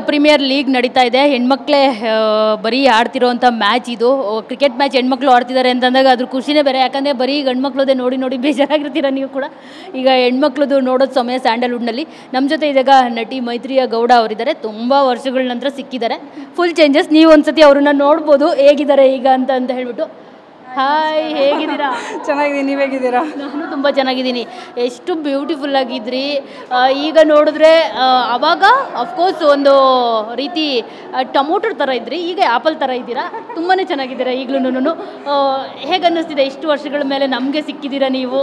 Premier league ನಡೀತಾ ಇದೆ. ಹೆಣ್ಮಕ್ಳೇ ಬರೀ ಆಡ್ತಿರೋಂಥ ಮ್ಯಾಚ್ ಇದು. ಕ್ರಿಕೆಟ್ ಮ್ಯಾಚ್ ಹೆಣ್ಮಕ್ಳು ಆಡ್ತಿದ್ದಾರೆ ಅಂತಂದಾಗ ಅದ್ರ ಖುಷಿನೇ ಬೇರೆ. ಯಾಕಂದರೆ ಬರೀ ಗಂಡ್ಮಕ್ಳದೇ ನೋಡಿ ನೋಡಿ ಬೇಜಾರಾಗಿರ್ತೀರ ನೀವು ಕೂಡ. ಈಗ ಹೆಣ್ಮಕ್ಳದ್ದು ನೋಡೋದು ಸಮಯ ಸ್ಯಾಂಡಲ್ವುಡ್ನಲ್ಲಿ. ನಮ್ಮ ಜೊತೆ ಇದಾಗ ನಟಿ ಮೈತ್ರಿಯಾ ಗೌಡ ಅವರಿದ್ದಾರೆ. ತುಂಬ ವರ್ಷಗಳ ನಂತರ ಸಿಕ್ಕಿದ್ದಾರೆ. Full changes. ನೀವು ಒಂದ್ಸತಿ ಅವ್ರನ್ನ ನೋಡ್ಬೋದು ಹೇಗಿದ್ದಾರೆ ಈಗ ಅಂತ ಹೇಳ್ಬಿಟ್ಟು. ಹಾಯ್, ಹೇಗಿದ್ದೀರಾ? ಚೆನ್ನಾಗಿದ್ದೀನಿ, ನೀವು ಹೇಗಿದ್ದೀರಾ? ನಾನು ತುಂಬ ಚೆನ್ನಾಗಿದ್ದೀನಿ. ಎಷ್ಟು ಬ್ಯೂಟಿಫುಲ್ ಆಗಿದ್ರಿ. ಈಗ ನೋಡಿದ್ರೆ ಆವಾಗ ಅಫ್ಕೋರ್ಸ್ ಒಂದು ರೀತಿ ಟೊಮೊಟೊ ಥರ ಇದ್ರಿ, ಈಗ ಆ್ಯಪಲ್ ಥರ ಇದ್ದೀರಾ. ತುಂಬಾ ಚೆನ್ನಾಗಿದ್ದೀರಾ ಈಗಲೂ. ಹೇಗೆ ಅನ್ನಿಸ್ತಿದೆ ಇಷ್ಟು ವರ್ಷಗಳ ಮೇಲೆ ನಮಗೆ ಸಿಕ್ಕಿದ್ದೀರಾ ನೀವು?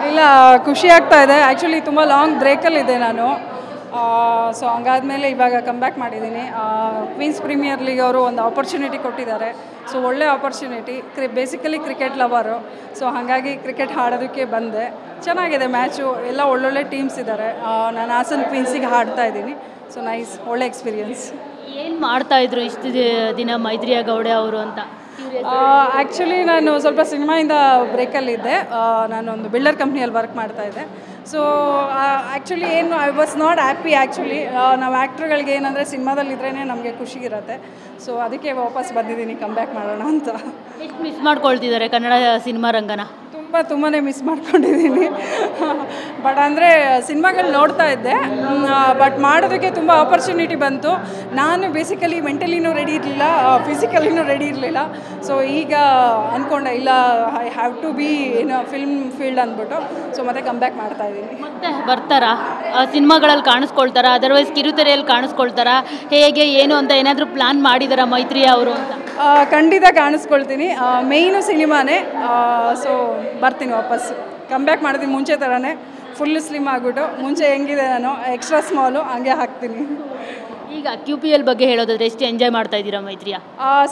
ಇಲ್ಲ, ಖುಷಿ ಆಗ್ತಾ ಇದೆ. ಆ್ಯಕ್ಚುಲಿ ತುಂಬ ಲಾಂಗ್ ಬ್ರೇಕಲ್ಲಿದೆ ನಾನು. ಸೊ ಹಂಗಾದ್ಮೇಲೆ ಇವಾಗ ಕಮ್ಬ್ಯಾಕ್ ಮಾಡಿದ್ದೀನಿ. ಕ್ವೀನ್ಸ್ ಪ್ರೀಮಿಯರ್ ಲೀಗ್ ಅವರು ಒಂದು ಆಪರ್ಚುನಿಟಿ ಕೊಟ್ಟಿದ್ದಾರೆ. ಸೊ ಒಳ್ಳೆ opportunity. Basically cricket lover. So ಹಾಗಾಗಿ ಕ್ರಿಕೆಟ್ ಆಡೋದಕ್ಕೆ ಬಂದೆ. ಚೆನ್ನಾಗಿದೆ ಮ್ಯಾಚು. ಎಲ್ಲ ಒಳ್ಳೊಳ್ಳೆ ಟೀಮ್ಸ್ ಇದ್ದಾರೆ. ನಾನು ಹಾಸನ್ ಕ್ವೀನ್ಸಿಗೆ ಆಡ್ತಾ ಇದ್ದೀನಿ. ಸೊ ನೈಸ್, ಒಳ್ಳೆ ಎಕ್ಸ್ಪೀರಿಯನ್ಸ್. ಏನು ಮಾಡ್ತಾಯಿದ್ರು ಇಷ್ಟು ದಿನ ಮೈತ್ರಿಯಾ ಗೌಡ ಅವರು ಅಂತ? ಆ್ಯಕ್ಚುಲಿ ನಾನು ಸ್ವಲ್ಪ ಸಿನಿಮಾಯಿಂದ ಬ್ರೇಕಲ್ಲಿದ್ದೆ. ನಾನೊಂದು ಬಿಲ್ಡರ್ ಕಂಪ್ನಿಯಲ್ಲಿ ವರ್ಕ್ ಮಾಡ್ತಾಯಿದ್ದೆ. ಸೊ ಆ್ಯಕ್ಚುಲಿ ಏನು I was not happy. Actually ನಾವು ಆ್ಯಕ್ಟ್ರುಗಳಿಗೆ ಏನಂದರೆ ಸಿನಿಮಾದಲ್ಲಿದ್ರೇ ನಮಗೆ ಖುಷಿ ಇರುತ್ತೆ. ಸೊ ಅದಕ್ಕೆ ವಾಪಸ್ ಬಂದಿದ್ದೀನಿ, ಕಮ್ಬ್ಯಾಕ್ ಮಾಡೋಣ ಅಂತ. ಎಷ್ಟು ಮಿಸ್ ಮಾಡ್ಕೊಳ್ತಿದ್ದಾರೆ ಕನ್ನಡ ಸಿನಿಮಾ ರಂಗನ? ತುಂಬಾ ಮಿಸ್ ಮಾಡ್ಕೊಂಡಿದ್ದೀನಿ. ಬಟ್ ಅಂದರೆ ಸಿನಿಮಾಗಳು ನೋಡ್ತಾ ಇದ್ದೆ. ಬಟ್ ಮಾಡೋದಕ್ಕೆ ತುಂಬ ಆಪರ್ಚುನಿಟಿ ಬಂತು. ನಾನು ಬೇಸಿಕಲಿ ಮೆಂಟಲಿನೂ ರೆಡಿ ಇರಲಿಲ್ಲ, ಫಿಸಿಕಲಿನೂ ರೆಡಿ ಇರಲಿಲ್ಲ. ಸೊ ಈಗ ಅಂದ್ಕೊಂಡೆ ಇಲ್ಲ, I have to be in film field ಅಂದ್ಬಿಟ್ಟು. ಸೊ ಮತ್ತೆ ಕಮ್ಬ್ಯಾಕ್ ಮಾಡ್ತಾ ಇದ್ದೀನಿ. ಮತ್ತೆ ಬರ್ತಾರಾ ಸಿನಿಮಾಗಳಲ್ಲಿ ಕಾಣಿಸ್ಕೊಳ್ತಾರಾ? ಅದರ್ವೈಸ್ ಕಿರುತೆರೆಯಲ್ಲಿ ಕಾಣಿಸ್ಕೊಳ್ತಾರಾ? ಹೇಗೆ ಏನು ಅಂತ ಏನಾದರೂ ಪ್ಲ್ಯಾನ್ ಮಾಡಿದಾರಾ ಮೈತ್ರಿಯಾ ಅವರು ಅಂತ? ಖಂಡಿತ ಕಾಣಿಸ್ಕೊಳ್ತೀನಿ. ಮೇಯ್ನು ಸಿನಿಮಾನೇ. ಸೊ ಬರ್ತೀನಿ ವಾಪಸ್, ಕಮ್ಬ್ಯಾಕ್ ಮಾಡ್ತೀನಿ ಮುಂಚೆ ಥರನೇ. ಫುಲ್ಲು ಸ್ಲಿಮ್ ಆಗಿಬಿಟ್ಟು ಮುಂಚೆ ಹೆಂಗಿದೆ ನಾನು ಎಕ್ಸ್ಟ್ರಾ ಸ್ಮಾಲು ಹಂಗೆ ಹಾಕ್ತೀನಿ. ಈಗ QPL ಬಗ್ಗೆ ಹೇಳೋದಾದ್ರೆ ಎಷ್ಟು ಎಂಜಾಯ್ ಮಾಡ್ತಾ ಇದ್ದೀರಾ ಮೈತ್ರಿಯಾ?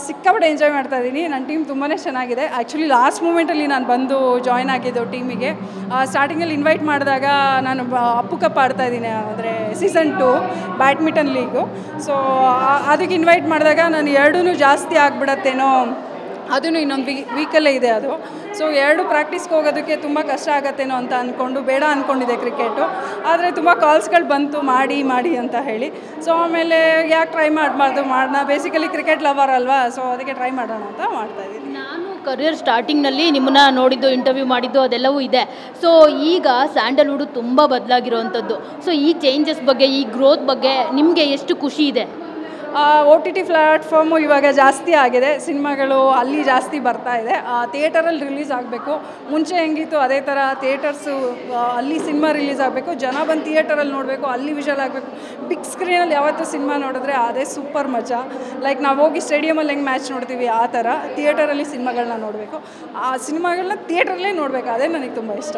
ಸಿಕ್ಕಾಪಟ್ಟೆ ಎಂಜಾಯ್ ಮಾಡ್ತಾ ಇದ್ದೀನಿ. ನನ್ನ ಟೀಮ್ ತುಂಬಾ ಚೆನ್ನಾಗಿದೆ. ಆ್ಯಕ್ಚುಲಿ ಲಾಸ್ಟ್ ಮೂಮೆಂಟಲ್ಲಿ ನಾನು ಬಂದು ಜಾಯ್ನ್ ಆಗಿದ್ದು ಟೀಮಿಗೆ. ಸ್ಟಾರ್ಟಿಂಗಲ್ಲಿ ಇನ್ವೈಟ್ ಮಾಡಿದಾಗ ನಾನು ಅಪ್ಪು ಕಪ್ ಆಡ್ತಾಯಿದ್ದೀನಿ, ಅಂದರೆ ಸೀಸನ್ 2 ಬ್ಯಾಡ್ಮಿಂಟನ್ ಲೀಗು. ಸೊ ಅದಕ್ಕೆ ಇನ್ವೈಟ್ ಮಾಡಿದಾಗ ನಾನು ಎರಡೂ ಜಾಸ್ತಿ ಆಗಿಬಿಡತ್ತೇನೋ, ಅದೂ ಇನ್ನೊಂದು ವೀಕಲ್ಲೇ ಇದೆ ಅದು. ಸೊ ಎರಡು ಪ್ರಾಕ್ಟೀಸ್ಗೆ ಹೋಗೋದಕ್ಕೆ ತುಂಬ ಕಷ್ಟ ಆಗತ್ತೇನೋ ಅಂತ ಅಂದ್ಕೊಂಡು ಬೇಡ ಅಂದ್ಕೊಂಡಿದ್ದೆ ಕ್ರಿಕೆಟು. ಆದರೆ ತುಂಬ ಕಾಲ್ಸ್ಗಳು ಬಂತು ಮಾಡಿ ಅಂತ ಹೇಳಿ. ಸೊ ಆಮೇಲೆ ಯಾಕೆ ಟ್ರೈ ಮಾಡಬಾರ್ದು, ಮಾಡೋಣ. ಬೇಸಿಕಲಿ ಕ್ರಿಕೆಟ್ ಲವರ್ ಅಲ್ವಾ, ಸೊ ಅದಕ್ಕೆ ಟ್ರೈ ಮಾಡೋಣ ಅಂತ ಮಾಡ್ತಾಯಿದ್ದೀನಿ. ನಾನು ಕರಿಯರ್ ಸ್ಟಾರ್ಟಿಂಗ್ನಲ್ಲಿ ನಿಮ್ಮನ್ನ ನೋಡಿದ್ದು, ಇಂಟರ್ವ್ಯೂ ಮಾಡಿದ್ದು ಅದೆಲ್ಲವೂ ಇದೆ. ಸೊ ಈಗ ಸ್ಯಾಂಡಲ್ವುಡ್ ತುಂಬ ಬದಲಾಗಿರೋವಂಥದ್ದು. ಸೊ ಈ ಚೇಂಜಸ್ ಬಗ್ಗೆ, ಈ ಗ್ರೋತ್ ಬಗ್ಗೆ ನಿಮಗೆ ಎಷ್ಟು ಖುಷಿ ಇದೆ? OTT ಪ್ಲ್ಯಾಟ್ಫಾರ್ಮು ಇವಾಗ ಜಾಸ್ತಿ ಆಗಿದೆ. ಸಿನಿಮಾಗಳು ಅಲ್ಲಿ ಜಾಸ್ತಿ ಬರ್ತಾ ಇದೆ. ಥಿಯೇಟರಲ್ಲಿ ರಿಲೀಸ್ ಆಗಬೇಕು. ಮುಂಚೆ ಹೆಂಗಿತ್ತು ಅದೇ ಥರ ಥಿಯೇಟರ್ಸು ಅಲ್ಲಿ ಸಿನಿಮಾ ರಿಲೀಸ್ ಆಗಬೇಕು, ಜನ ಬಂದು ಥಿಯೇಟರಲ್ಲಿ ನೋಡಬೇಕು, ಅಲ್ಲಿ ವಿಷಲ್ ಆಗಬೇಕು. ಬಿಗ್ ಸ್ಕ್ರೀನಲ್ಲಿ ಯಾವತ್ತೂ ಸಿನಿಮಾ ನೋಡಿದ್ರೆ ಅದೇ ಸೂಪರ್ ಮಜಾ. ಲೈಕ್ ನಾವು ಹೋಗಿ ಸ್ಟೇಡಿಯಮಲ್ಲಿ ಹೆಂಗೆ ಮ್ಯಾಚ್ ನೋಡ್ತೀವಿ ಆ ಥರ ಥಿಯೇಟರಲ್ಲಿ ಸಿನಿಮಾಗಳನ್ನ ನೋಡಬೇಕು. ಆ ಸಿನಿಮಾಗಳನ್ನ ಥಿಯೇಟ್ರಲ್ಲೇ ನೋಡಬೇಕು. ಅದೇ ನನಗೆ ತುಂಬ ಇಷ್ಟ.